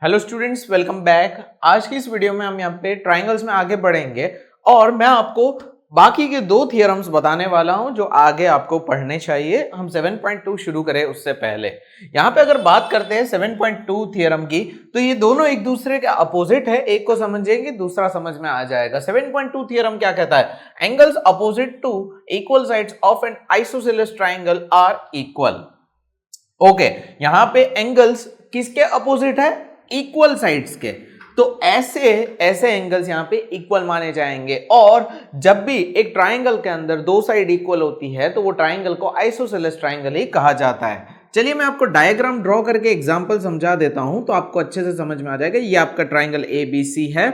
Hello students, welcome back. आज की इस वीडियो में हम यहाँ पे ट्राइंगल्स में आगे बढ़ेंगे और मैं आपको बाकी के दो थियरम्स बताने वाला हूं जो आगे आपको पढ़ने चाहिए। हम 7.2 शुरू करें उससे पहले यहाँ पे अगर बात करते हैं 7.2 थियरम की, तो ये दोनों एक दूसरे के अपोजिट है। एक को समझेंगे, दूसरा समझ में आ जाएगा। 7.2 थियरम क्या कहता है? Angles opposite to equal sides of an isosceles triangle are equal. Okay, यहाँ पे एंगल्स किसके अपोजिट है? इक्वल साइड्स के। तो ऐसे ऐसे एंगल्स यहां पे इक्वल माने जाएंगे। और जब भी एक ट्राइंगल के अंदर दो साइड इक्वल होती है तो वो ट्राइंगल को आइसोसेलेस ट्राइंगल ही कहा जाता है। चलिए मैं आपको डायग्राम ड्रॉ करके एग्जांपल समझा देता हूं तो आपको अच्छे से समझ में आ जाएगा। ये आपका ट्राइंगल ABC है,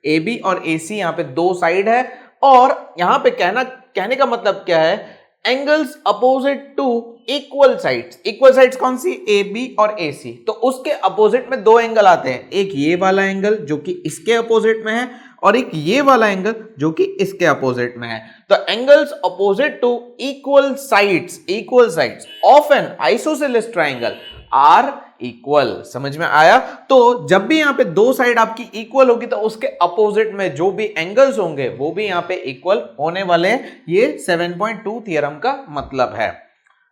AB और AC यहां पे दो साइड है। और यहां पे कहने का मतलब क्या है? Angles opposite to equal sides. Equal sides कौन सी? AB और AC। तो उसके अपोजिट में दो एंगल आते हैं, एक ये वाला एंगल जो कि इसके अपोजिट में है और एक ये वाला एंगल जो कि इसके अपोजिट में है। तो angles opposite to equal sides of an isosceles triangle are equal. समझ में आया? तो जब भी यहां पे दो साइड आपकी इक्वल होगी तो उसके अपोजिट में जो भी एंगल्स होंगे वो भी यहां पे इक्वल होने वाले हैं। ये 7.2 थियरम का मतलब है।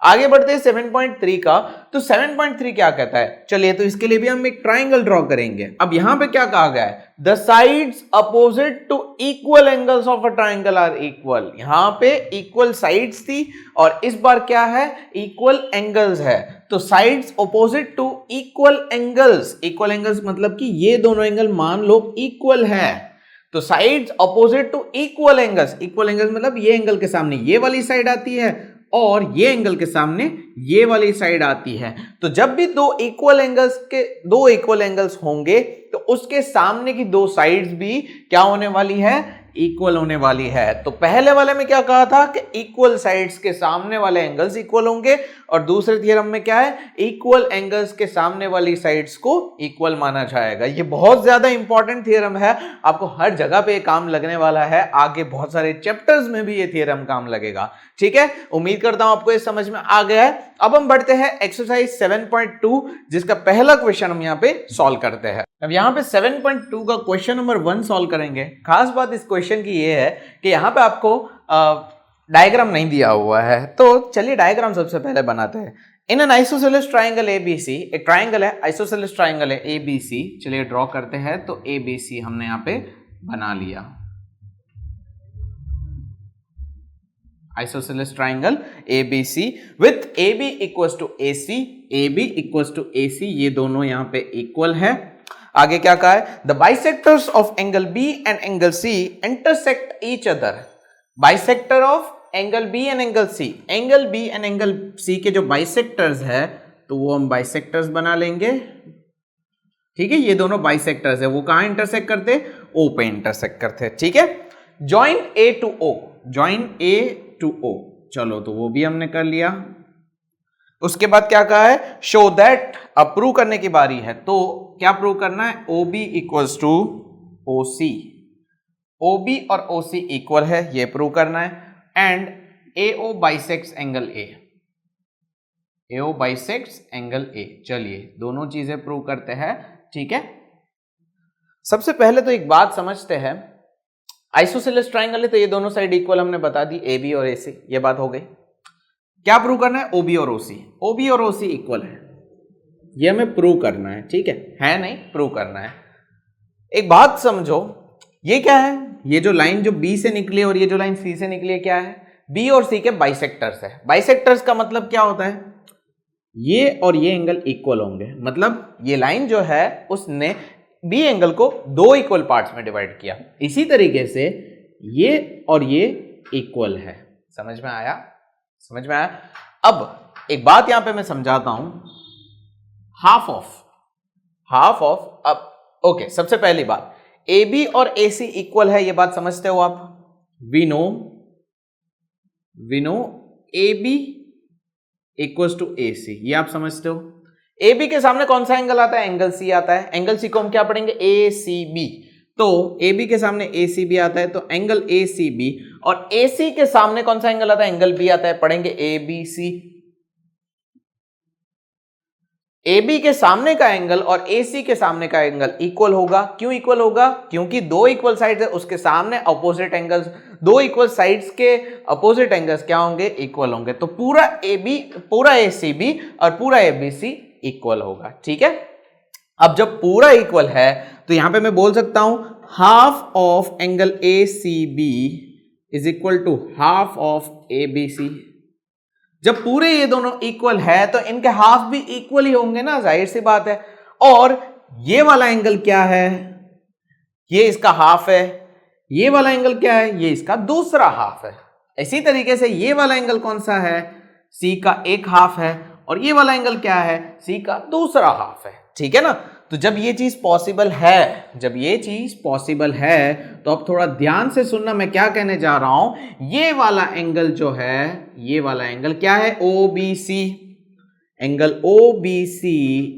आगे बढ़ते हैं 7.3 का। तो 7.3 क्या कहता है? चलिए, तो इसके लिए भी हम एक ट्राइंगल ड्रॉ करेंगे। अब यहां पे क्या कहा गया है? The sides opposite to equal angles of a triangle are equal. यहां पे इक्वल साइड्स थी और इस बार क्या है? इक्वल एंगल्स है। तो sides opposite to equal angles मतलब कि ये दोनों एंगल मान लो इक्वल है। तो sides opposite to equal angles मतलब ये एंगल के सामने ये वाली साइड आती है और ये एंगल के सामने ये वाली साइड आती है। तो जब भी दो इक्वल एंगल्स होंगे तो उसके सामने की दो साइड्स भी क्या होने वाली है? इक्वल होने वाली है। तो पहले वाले में क्या कहा था कि इक्वल साइड्स के सामने वाले एंगल्स इक्वल होंगे और दूसरे थ्योरम में क्या है? इक्वल एंगल्स के सामने वाली साइड्स को इक्वल माना जाएगा। ये बहुत ज्यादा इंपॉर्टेंट थ्योरम है, आपको हर जगह पे काम लगने वाला है। आगे बहुत सारे चैप्टर्स में भी ये थ्योरम काम लगेगा। ठीक है, उम्मीद करता हूं आपको ये समझ में आ गया है। अब हम बढ़ते हैं एक्सरसाइज 7.2 जिसका पहला क्वेश्चन हम यहाँ पे सॉल्व करते हैं। अब यहाँ पे 7.2 का क्वेश्चन नंबर 1 सॉल्व करेंगे। खास बात इस क्वेश्चन की ये है कि यहाँ पे आपको डायग्राम नहीं दिया हुआ है। तो चलिए डायग्राम सबसे पहले बनाते हैं। In an isosceles triangle ABC, एक ट्राइंगल है, आइसोसेलेस ट्राइंगल है ABC। चलिए ड्रॉ करते हैं। तो ABC हमने यहाँ पे बना लिया। Isosceles triangle ABC with AB equals to AC, ये दोनों यहां पे इक्वल है। आगे क्या कहा है? The bisectors of angle B and angle C intersect each other. Bisector of angle B and angle C, angle B and angle C के जो बाइसेक्टर्स है तो वो हम बाइसेक्टर्स बना लेंगे। ठीक है, ये दोनों बाइसेक्टर्स है, वो कहां इंटरसेक्ट करते? O पे इंटरसेक्ट करते। ठीक है, जॉइन A टू O। चलो, तो वो भी हमने कर लिया। उसके बाद क्या कहा है? शो दैट, अब प्रूव करने की बारी है। तो क्या प्रूव करना है? OB equals to OC। OB और OC इक्वल है, ये प्रूव करना है। And AO bisects angle A। चलिए दोनों चीजें प्रूव करते हैं। ठीक है, सबसे पहले तो एक बात समझते हैं। आइसोसेलेस ट्राइंगल है तो ये दोनों साइड इक्वल हमने बता दी, AB और AC, ये बात हो गई। क्या प्रूव करना है? OB और OC इक्वल है, ये हमें प्रूव करना है। ठीक है नहीं, प्रूव करना है। एक बात समझो, ये क्या है? ये जो लाइन जो B से निकली और ये जो लाइन C से निकली है, क्या है? B और C के बाइसेक्टर्स है। बाइसेक्टर्स का मतलब क्या होता है? ये और ये एंगल इक्वल होंगे, मतलब ये लाइन जो है उसने B एंगल को दो इक्वल पार्ट्स में डिवाइड किया। इसी तरीके से ये और ये इक्वल है। समझ में आया? अब एक बात यहां पे मैं समझाता हूं। हाफ ऑफ अब ओके, सबसे पहली बात, AB और AC इक्वल है, ये बात समझते हो आप? We know AB equals to AC, ये आप समझते हो। AB के सामने कौन सा एंगल आता है? एंगल C आता है। एंगल C को हम क्या पढ़ेंगे? ACB। तो AB के सामने ACB आता है तो एंगल ACB, और AC के सामने कौन सा एंगल आता है? एंगल B आता है, पढ़ेंगे ABC। AB के सामने का एंगल और AC के सामने का एंगल इक्वल होगा। क्यों इक्वल होगा? क्योंकि दो इक्वल साइड्स है, उसके सामने अपोजिट एंगल्स, दो इक्वल साइड्स के अपोजिट एंगल्स क्या होंगे? इक्वल होंगे। तो पूरा AB, पूरा ACB और पूरा ABC इक्वल होगा। ठीक है, अब जब पूरा इक्वल है तो यहां पे मैं बोल सकता हूं half of angle ACB is equal to half of ABC। जब पूरे ये दोनों इक्वल है तो इनके हाफ भी इक्वल ही होंगे ना, जाहिर सी बात है। और ये वाला एंगल क्या है? ये इसका हाफ है। ये वाला एंगल क्या है? ये इसका दूसरा हाफ है। इसी तरीके से ये वाला एंगल कौन सा है? C का एक हाफ है। और ये वाला एंगल क्या है? C का दूसरा हाफ है। ठीक है ना? तो जब ये चीज पॉसिबल है, जब ये चीज पॉसिबल है, तो अब थोड़ा ध्यान से सुनना मैं क्या कहने जा रहा हूं। ये वाला एंगल जो है, ये वाला एंगल क्या है? OBC। Angle OBC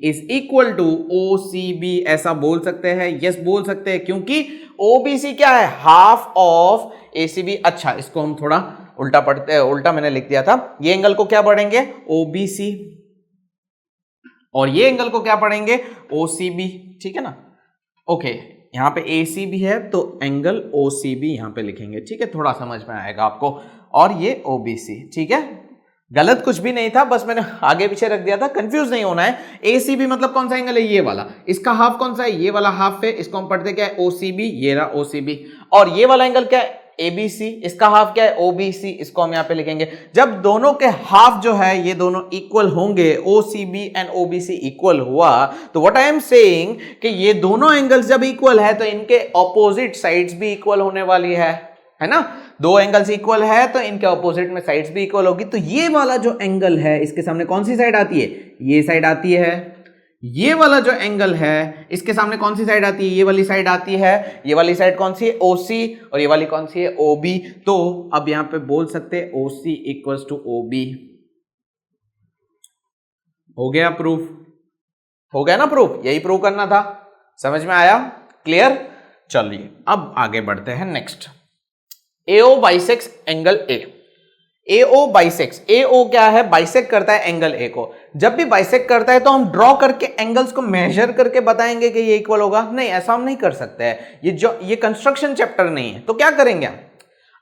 is equal to OCB, ऐसा बोल सकते हैं, यस बोल सकते हैं, क्योंकि OBC क्या है? Half of ACB। अच्छा, इसको हम थोड़ा उल्टा पढ़ते हैं, उल्टा मैंने लिख दिया था। ये एंगल को क्या पढ़ेंगे? OBC, और ये एंगल को क्या पढ़ेंगे? OCB। ठीक है ना? ओके, यहां पे ACB है तो एंगल OCB यहां पे लिखेंगे। ठीक है, थोड़ा समझ में आएगा आपको। और ये OBC। ठीक है, गलत कुछ भी नहीं था, बस मैंने आगे पीछे रख दिया था, कंफ्यूज नहीं होना है। ACB मतलब कौन सा एंगल है? ये वाला। इसका हाफ कौन सा है? ये वाला हाफ है। इसको हम पढ़ते क्या है? OCB। ये रहा OCB। और ये वाला एंगल क्या है? ABC। इसका हाफ क्या है? OBC। इसको हम यहां पे लिखेंगे। जब दोनों के हाफ जो है ये दोनों इक्वल होंगे, OCB एंड OBC इक्वल हुआ, तो व्हाट आई एम सेइंग कि ये दोनों एंगल्स जब इक्वल है तो इनके ऑपोजिट साइड्स भी इक्वल होने वाली है ना? दो एंगल्स इक्वल है तो इनके ऑपोजिट में साइड्स भी इक्वल होगी। तो ये वाला जो एंगल है इसके सामने कौन सी साइड आती है? ये साइड आती है। ये वाला जो एंगल है इसके सामने कौन सी साइड आती है? ये वाली साइड आती है। ये वाली साइड कौन सी है? OC। और ये वाली कौन सी है? OB। तो अब यहां पे बोल सकते हैं OC इक्वल्स टू OB। हो गया प्रूफ? हो गया ना प्रूफ? यही प्रूफ करना था। समझ में आया? क्लियर? चलिए अब आगे बढ़ते हैं। Next, AO bisects angle A। AO bisects, AO क्या है? बाइसेक्ट करता है एंगल A को। जब भी बाइसेक्ट करता है तो हम ड्रॉ करके एंगल्स को मेजर करके बताएंगे कि ये इक्वल होगा? नहीं, ऐसा हम नहीं कर सकते हैं। ये कंस्ट्रक्शन चैप्टर नहीं है। तो क्या करेंगे हम?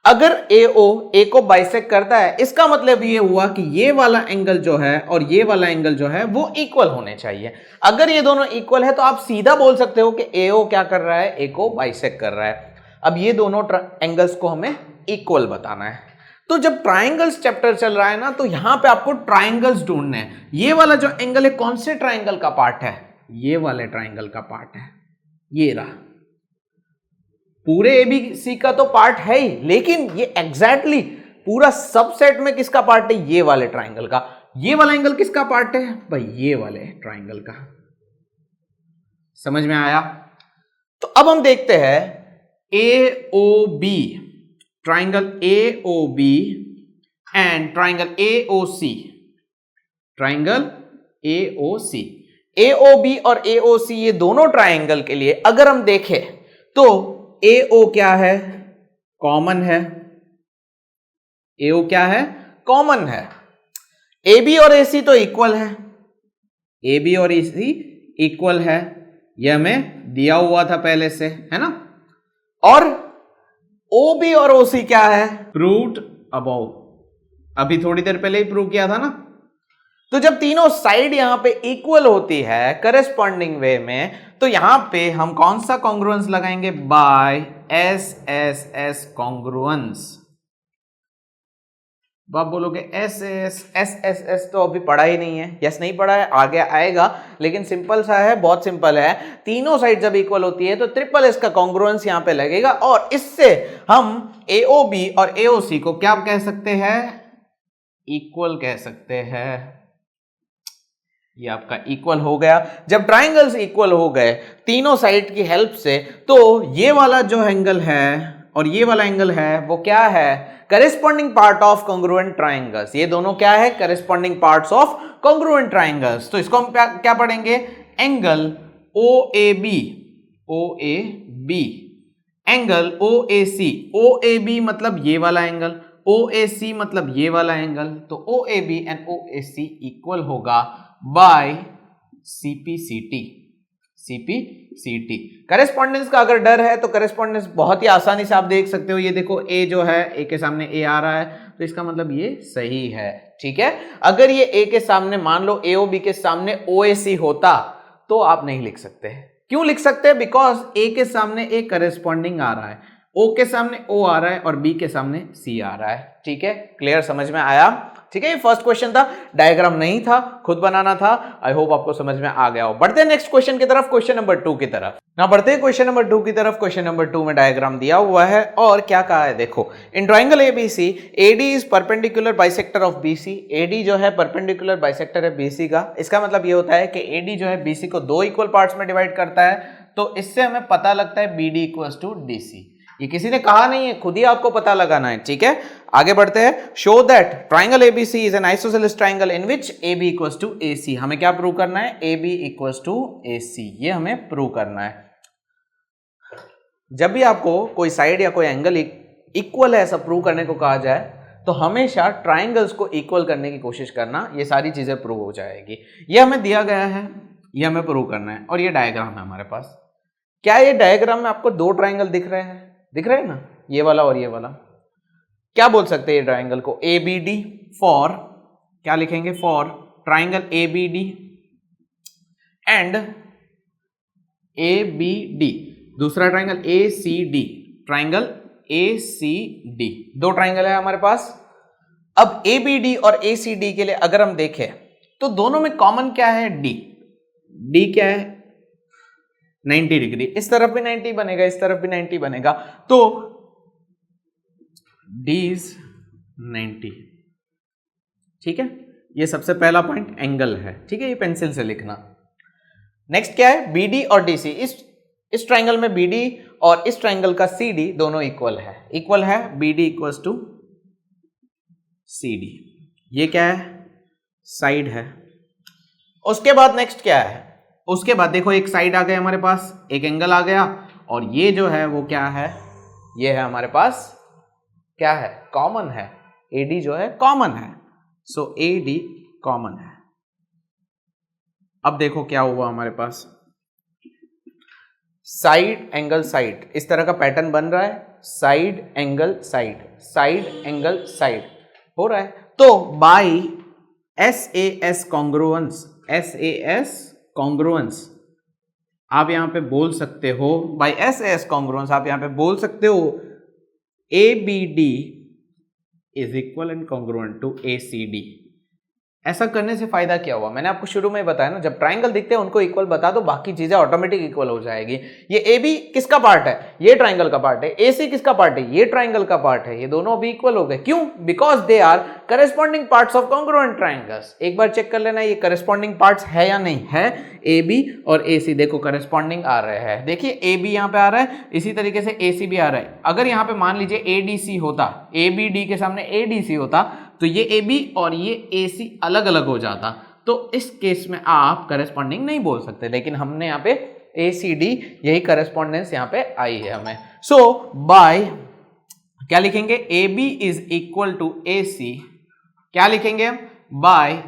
अगर AO A को बाइसेक्ट करता है, इसका मतलब ये हुआ कि ये वाला एंगल जो है और ये वाला एंगल जो है वो इक्वल होने चाहिए। अगर ये दोनों इक्वल है तो आप सीधा बोल सकते हो कि AO क्या कर रहा है? A को बाइसेक्ट कर रहा है। अब ये दोनों एंगल्स को हमें इक्वल बताना है। तो जब ट्राइंगल्स चैप्टर चल रहा है ना, तो यहां पे आपको ट्राइंगल्स ढूंढने हैं। ये वाला जो एंगल है कौन से ट्राइंगल का पार्ट है? ये वाले ट्राइंगल का पार्ट है। ये रहा। पूरे ABC का तो पार्ट है ही, लेकिन ये एग्जैक्टली पूरा सबसेट में किसका पार्ट है? ये वाले ट्राइंगल का। ये वाला एंगल किसका पार्ट है? भाई ये वाले ट्राइंगल का। समझ में आया? तो अब हम देखते हैं AOB, triangle AOB and triangle AOC, triangle AOC। AOB और AOC ये दोनों ट्राइंगल के लिए अगर हम देखें तो AO क्या है? कॉमन है। AO क्या है? कॉमन है। AB और AC तो इक्वल है। AB और AC इक्वल है, यह हमें दिया हुआ था पहले से, है ना? और OB और OC क्या है? प्रूव्ड अबव, अभी थोड़ी देर पहले ही प्रूव किया था ना। तो जब तीनों साइड यहां पे इक्वल होती है करेस्पॉन्डिंग वे में, तो यहां पे हम कौन सा कॉन्ग्रुएंस लगाएंगे? By SSS congruence. आप बोलोगे SSS तो अभी पढ़ा ही नहीं है। यस, नहीं पढ़ा है, आगे आएगा, लेकिन सिंपल सा है, बहुत सिंपल है। तीनों साइड जब इक्वल होती है तो SSS का कॉन्ग्रुएंस यहां पे लगेगा, और इससे हम AOB और AOC को क्या कह सकते हैं? इक्वल कह सकते हैं। ये आपका इक्वल हो गया। जब ट्राइंगल्स इक्वल हो गए तीनों साइड की हेल्प से, तो ये वाला जो एंगल है और ये वाला एंगल है वो क्या है? Corresponding part of congruent triangles. ये दोनों क्या है? Corresponding parts of congruent triangles. तो इसको हम क्या पढ़ेंगे? Angle OAB, OAB, angle OAC, OAB मतलब ये वाला एंगल, OAC मतलब ये वाला एंगल। तो OAB एंड OAC इक्वल होगा बाय CPCT, CPCT। करेस्पॉन्डेंस का अगर डर है तो करेस्पॉन्डेंस बहुत ही आसानी से आप देख सकते हो। ये देखो A जो है, A के सामने A आ रहा है तो इसका मतलब ये सही है, ठीक है। अगर ये A के सामने मान लो AOB के सामने OAC होता तो आप नहीं लिख सकते। क्यों लिख सकते हैं? बिकॉज A के सामने A करेस्पॉन्डिंग आ रहा है, O के सामने O आ रहा है और B के सामने C आ रहा है, ठीक है। क्लियर, समझ में आया? ठीक है, ये फर्स्ट क्वेश्चन था, डायग्राम नहीं था, खुद बनाना था। आई होप आपको समझ में आ गया हो। बढ़ते हैं नेक्स्ट क्वेश्चन की तरफ, क्वेश्चन नंबर 2 की तरफ। ना बढ़ते हैं क्वेश्चन नंबर 2 की तरफ। क्वेश्चन नंबर 2 में डायग्राम दिया हुआ है और क्या कहा है देखो, in triangle ABC AD is perpendicular bisector of BC। AD जो है परपेंडिकुलर बाइसेक्टर है BC का। इसका मतलब ये होता है कि AD जो है BC को 2 इक्वल पार्ट्स में डिवाइड करता है। तो इससे हमें पता लगता है BD इक्वल्स टू DC। ये किसी ने कहा नहीं है, खुद ही आपको पता लगाना है, ठीक है। आगे बढ़ते हैं। Show that triangle ABC is an isosceles triangle in which AB equals to AC। हमें क्या प्रूव करना है? AB इक्वल्स टू AC, ये हमें प्रूव करना है। जब भी आपको कोई साइड या कोई एंगल इक्वल है ऐसा प्रूव करने को कहा जाए तो हमेशा ट्राइंगल्स को इक्वल करने की कोशिश करना, ये सारी चीजें प्रूव हो जाएगी। ये हमें दिया गया है, ये हमें प्रूव करना है और ये डायग्राम है हमारे पास। क्या ये डायग्राम में आपको 2 ट्राइंगल दिख रहे हैं? दिख रहे हैं ना, ये वाला और ये वाला। क्या बोल सकते हैं ये ट्राइंगल को? ABD फॉर, क्या लिखेंगे? For triangle ABD and ABD। दूसरा triangle ACD, triangle ACD। 2 triangle है हमारे पास। अब ABD और ACD के लिए अगर हम देखें तो दोनों में कॉमन क्या है? D क्या है? 90 डिग्री। इस तरफ भी 90 बनेगा, इस तरफ भी 90 बनेगा, तो D इज 90, ठीक है। ये सबसे पहला पॉइंट एंगल है, ठीक है, ये पेंसिल से लिखना। नेक्स्ट क्या है? BD और DC। इस ट्राइंगल में BD और इस ट्राइंगल का CD दोनों इक्वल है, इक्वल है। BD equals to CD। ये क्या है? साइड है। उसके बाद नेक्स्ट क्या है? उसके बाद देखो एक साइड आ गया हमारे पास, एक एंगल आ गया और ये जो है वो क्या है? ये है हमारे पास क्या है? कॉमन है। AD जो है कॉमन है, सो AD कॉमन है। अब देखो क्या हुआ हमारे पास, साइड एंगल साइड, इस तरह का पैटर्न बन रहा है। Side angle side, side angle side हो रहा है। तो by SAS congruence, SAS congruence आप यहां पे बोल सकते हो, बाय SAS कॉन्ग्रुएंस आप यहां पे बोल सकते हो ABD is equal and congruent to ACD। ऐसा करने से फायदा क्या हुआ? मैंने आपको शुरू में बताया ना, जब ट्राइंगल दिखते हैं उनको इक्वल बता दो, बाकी चीजें ऑटोमेटिक इक्वल हो जाएगी। ये AB किसका पार्ट है? ये ट्राइंगल का पार्ट है। AC किसका पार्ट है? ये ट्राइंगल का पार्ट है। ये दोनों अभी इक्वल हो गए। क्यों? Because they are corresponding parts of congruent triangles. एक बार चेक कर लेना ये करेस्पॉन्डिंग पार्ट्स है या नहीं है। AB और AC देखो करेस्पॉन्डिंग आ रहे हैं। देखिए AB यहाँ पे आ रहा है, इसी तरीके से AC भी आ रहा है। अगर यहाँ पे मान लीजिए ADC होता, ABD के सामने ADC होता तो ये AB और ये AC अलग अलग हो जाता, तो इस केस में आप करेस्पॉन्डिंग नहीं बोल सकते। लेकिन हमने यहाँ पे ACD, यही करेस्पॉन्डेंस यहाँ पे आई है हमें। सो बाय क्या लिखेंगे? AB is equal to AC, क्या लिखेंगे? By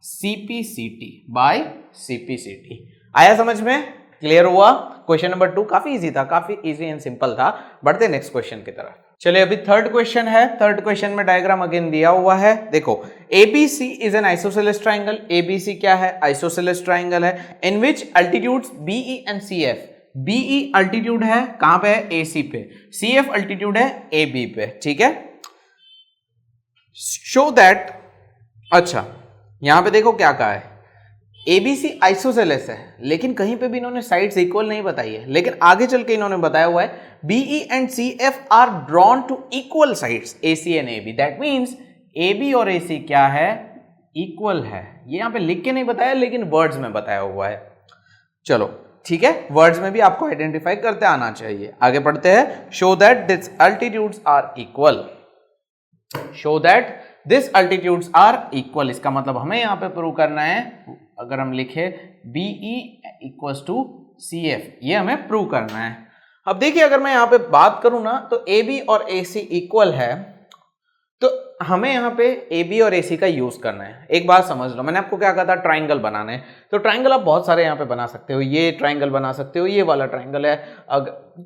CPCT, by CPCT। आया समझ में? क्लियर हुआ? क्वेश्चन नंबर 2 काफी इजी था, काफी इजी एंड सिंपल था। बढ़ते नेक्स्ट क्वेश्चन की तरफ। चलिए अभी थर्ड क्वेश्चन है। थर्ड क्वेश्चन में डायग्राम अगेन दिया हुआ है। देखो ABC is an isosceles triangle. ABC क्या है? आइसोसेलेस ट्राइंगल है in which altitudes BE and CF। BE altitude है कहां पे? AC पे। CF अल्टीट्यूड है AB पे, ठीक है। शो दैट, अच्छा यहां पे देखो क्या कहा है, ABC आइसोसेलेस है, लेकिन कहीं पे भी इन्होंने साइड्स इक्वल नहीं बताई है। लेकिन आगे चल के इन्होंने बताया हुआ है BE and CF are drawn to equal sides AC and AB। That means AB और AC क्या है? इक्वल है। ये यहां पे लिख के नहीं बताया, लेकिन वर्ड्स में बताया हुआ है। चलो ठीक है, वर्ड्स में भी आपको आइडेंटिफाई करते आना चाहिए। आगे पढ़ते हैं। Show that this altitudes are equal. Show that this altitudes are equal, इसका मतलब हमें यहां पे प्रूव करना है। अगर हम लिखे BE इक्वल्स टू CF, ये हमें प्रूव करना है। अब देखिए अगर मैं यहां पे बात करूं ना, तो AB और AC इक्वल है, तो हमें यहाँ पे ए बी और ए सी का यूज करना है। एक बात समझ लो, मैंने आपको क्या कहा था, ट्राइंगल बनाना है। तो ट्राइंगल आप बहुत सारे यहाँ पे बना सकते हो, ये ट्राइंगल बना सकते हो, ये वाला ट्राइंगल है,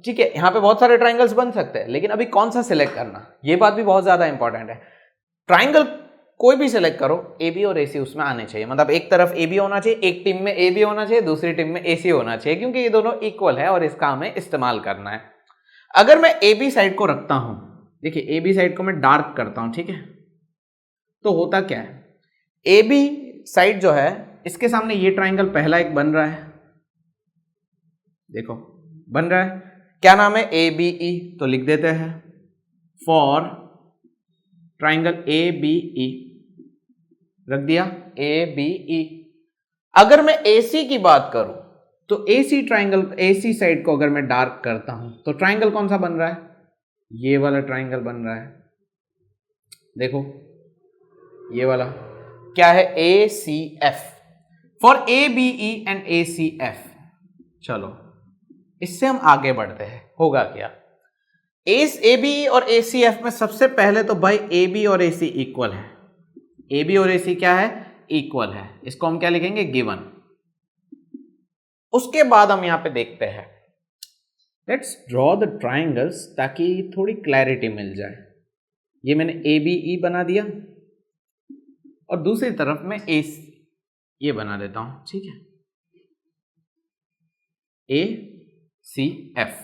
ठीक है, यहाँ पे बहुत सारे ट्राइंगल्स बन सकते हैं, लेकिन अभी कौन सा सिलेक्ट करना, ये बात भी बहुत ज्यादा इंपॉर्टेंट है। ट्राइंगल कोई भी सिलेक्ट करो, ए बी और ए सी उसमें आने चाहिए, मतलब एक तरफ ए बी होना चाहिए, एक टीम में ए बी होना चाहिए, दूसरी टीम में ए सी होना चाहिए, क्योंकि ये दोनों इक्वल है और इसका हमें इस्तेमाल करना है। अगर मैं ए बी साइड को रखता हूं, देखिए ए बी साइड को मैं डार्क करता हूं, ठीक है, तो होता क्या है, ए बी साइड जो है इसके सामने ये ट्राइंगल पहला एक बन रहा है, देखो बन रहा है, क्या नाम है, ए बी ई, तो लिख देते हैं for triangle A B E, रख दिया ए बी ई। अगर मैं ए सी की बात करूं तो ए सी ट्राइंगल, ए सी साइड को अगर मैं डार्क करता हूं तो ट्राइंगल कौन सा बन रहा है, ये वाला ट्राइंगल बन रहा है, देखो ये वाला क्या है, A C F, for A B E and A C F. चलो इससे हम आगे बढ़ते हैं, होगा क्या, ए बी और ए सी एफ में सबसे पहले तो भाई ए बी और ए सी इक्वल है, ए बी और ए सी क्या है, इक्वल है, इसको हम क्या लिखेंगे, गिवन। उसके बाद हम यहां पे देखते हैं, लेट्स ड्रॉ द ट्राइंगल्स ताकि थोड़ी क्लैरिटी मिल जाए। ये मैंने ए बी ई बना दिया और दूसरी तरफ मैं ए ये बना देता हूं, ठीक है, ए सी एफ।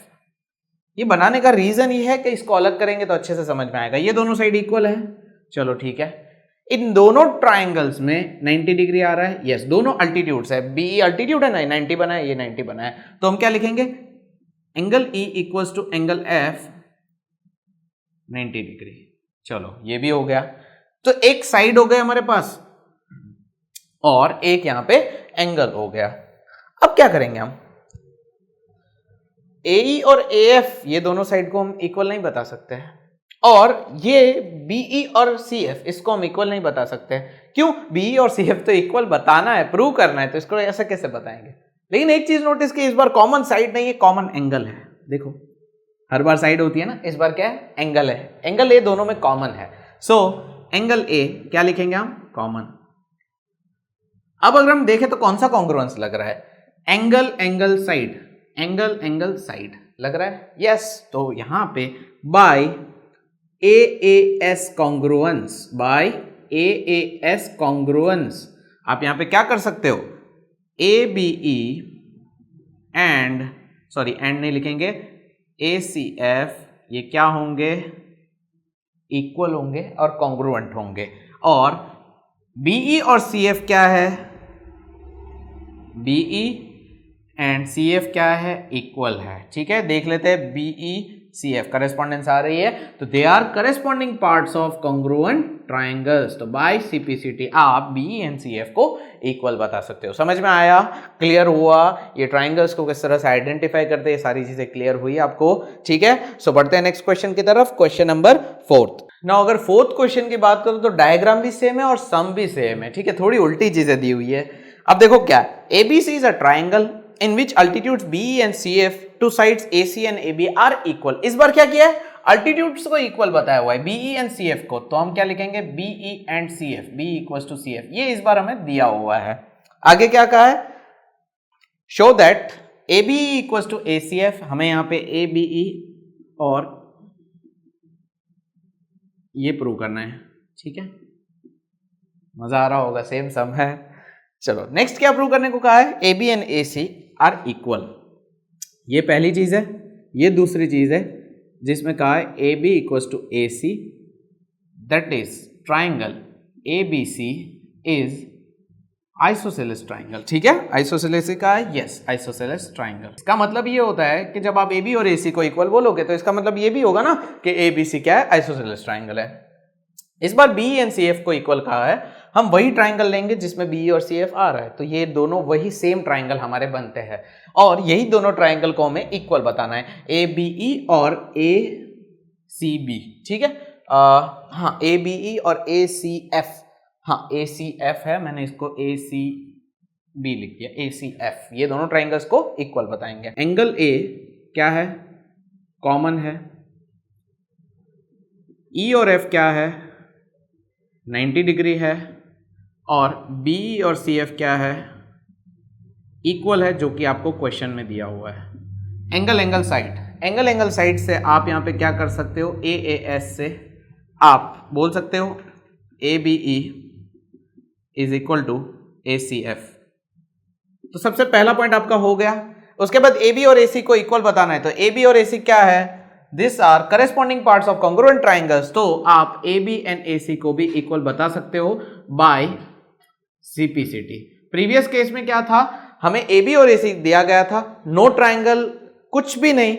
ये बनाने का रीजन ये है कि इसको अलग करेंगे तो अच्छे से समझ में आएगा, ये दोनों साइड इक्वल है, चलो ठीक है। इन दोनों ट्राइंगल्स में 90 डिग्री आ रहा है, यस, दोनों अल्टीट्यूड्स है, बी ई अल्टीट्यूड है ना, 90 बना है, ये 90 बना है, तो हम क्या लिखेंगे, angle E equals to angle F 90 degree. चलो ये भी हो गया, तो एक साइड हो गया हमारे पास और एक यहां पे एंगल हो गया। अब क्या करेंगे हम, ए ई और ए एफ ये दोनों साइड को हम इक्वल नहीं बता सकते हैं, और ये बीई और सी एफ इसको हम इक्वल नहीं बता सकते, क्यों, बीई और सी एफ तो इक्वल बताना है, प्रूव करना है, तो इसको ऐसा कैसे बताएंगे। लेकिन एक चीज नोटिस की, इस बार कॉमन साइड नहीं है, कॉमन एंगल है, देखो हर बार साइड होती है ना, इस बार क्या है, एंगल है, एंगल ए दोनों में कॉमन है, सो एंगल ए क्या लिखेंगे हम, कॉमन। अब अगर हम देखें तो कौन सा कॉन्ग्रुएंस लग रहा है, angle angle side, angle angle side लग रहा है, यस, तो यहां पे by AAS congruence, by AAS congruence आप यहां पे क्या कर सकते हो, ABE एंड, सॉरी एंड नहीं लिखेंगे, ACF ये क्या होंगे, इक्वल होंगे और कॉन्ग्रुएंट होंगे, और BE और CF क्या है, BE एंड CF क्या है, इक्वल है, ठीक है, देख लेते हैं BE CF करेस्पॉन्डेंस आ रही है, तो they are corresponding parts of congruent triangles, तो बाय CPCT आप BE एंड CF को इक्वल बता सकते हो। समझ में आया, क्लियर हुआ, ये ट्राइंगल्स को किस तरह से आइडेंटिफाई करते हैं, सारी चीजें क्लियर हुई आपको, ठीक है। सो बढ़ते हैं नेक्स्ट क्वेश्चन की तरफ, क्वेश्चन नंबर 4। नाउ अगर फोर्थ क्वेश्चन की बात करूं तो डायग्राम भी सेम है और सम भी सेम है, ठीक है, थोड़ी उल्टी चीजें दी हुई है। अब देखो क्या, ABC is a triangle in which altitudes BE and CF, two sides AC and AB are equal। इस बार क्या किया है, altitudes को equal बताया हुआ है, BE and CF को, तो हम क्या लिखेंगे, BE and CF, BE equals to CF, ये इस बार हमें दिया हुआ है। आगे क्या कहा है, show that ABE equals to ACF, हमें यहाँ पे ABE और ये प्रूव करना है, ठीक है, मजा आ रहा होगा, सेम सम है। चलो नेक्स्ट क्या प्रूव करने को कहा है, AB and AC are equal, ये पहली चीज है, ये दूसरी चीज है जिसमें कहा है AB equals to AC, that is triangle ABC is isosceles triangle, ठीक है, आइसोसेलेस का है, यस, आइसोसेलेस ट्राइंगल। इसका मतलब ये होता है कि जब आप AB और AC को इक्वल बोलोगे तो इसका मतलब ये भी होगा ना कि ABC क्या है, आइसोसेलेस ट्राइंगल है। इस बार BE एंड CF को इक्वल कहा है, हम वही ट्राइंगल लेंगे जिसमें BE और CF आ रहा है, तो ये दोनों वही सेम ट्राइंगल हमारे बनते हैं, और यही दोनों ट्राइंगल को हमें इक्वल बताना है, ABE और ACB, ठीक है, हाँ ABE और ACF, हाँ ACF है, मैंने इसको ACB लिख दिया, ACF, ये दोनों ट्राइंगल्स को इक्वल बताएंगे। एंगल A क्या है, कॉमन है, E और F क्या है, 90 डिग्री है और बी और सी एफ क्या है, इक्वल है, जो कि आपको क्वेश्चन में दिया हुआ है। एंगल साइड से आप यहाँ पे क्या कर सकते हो, ए एस से आप बोल सकते हो A B E is equal to A C F. तो सबसे पहला पॉइंट आपका हो गया। उसके बाद ए बी और ए सी को इक्वल बताना है, तो ए बी और ए सी क्या है, this are corresponding parts of congruent triangles. तो आप ए बी एंड ए सी को भी इक्वल बता सकते हो बाय सीपीसीटी। प्रीवियस केस में क्या था, हमें ए बी और ए सी दिया गया था, नो ट्राइंगल, कुछ भी नहीं,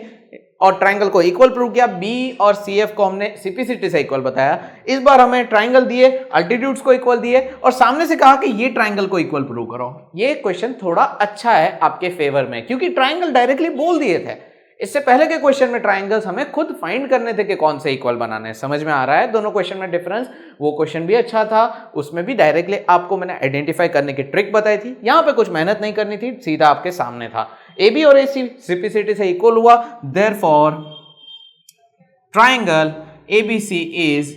और ट्राइंगल को इक्वल प्रूव किया, बी और सी एफ को हमने सीपीसीटी से इक्वल बताया। इस बार हमें ट्राइंगल दिए, अल्टीट्यूड्स को इक्वल दिए और सामने से कहा कि ये ट्राइंगल को इक्वल प्रूव करो। ये क्वेश्चन थोड़ा अच्छा है आपके फेवर में, क्योंकि ट्राइंगल डायरेक्टली बोल दिए थे। इससे पहले के क्वेश्चन में ट्राइंगल्स हमें खुद फाइंड करने थे कि कौन से इक्वल बनाने हैं। समझ में आ रहा है दोनों क्वेश्चन में डिफरेंस? वो क्वेश्चन भी अच्छा था, उसमें भी डायरेक्टली आपको मैंने आइडेंटिफाई करने की ट्रिक बताई थी। यहां पे कुछ मेहनत नहीं करनी थी, सीधा आपके सामने था। ए बी और ए सी सीपीसीटी से इक्वल हुआ, therefore triangle ABC is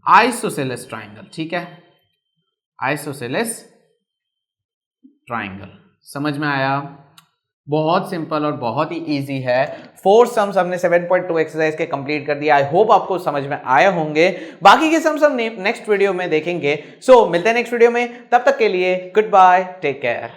isosceles triangle. ठीक है, आइसोसेलेस ट्राइंगल। समझ में आया? बहुत सिंपल और बहुत ही इजी है। 4 सम्स हमने 7.2 एक्सरसाइज के कंप्लीट कर दिया। आई होप आपको समझ में आए होंगे। बाकी के सम्स हम नेक्स्ट वीडियो में देखेंगे। सो मिलते हैं नेक्स्ट वीडियो में, तब तक के लिए गुड बाय, टेक केयर।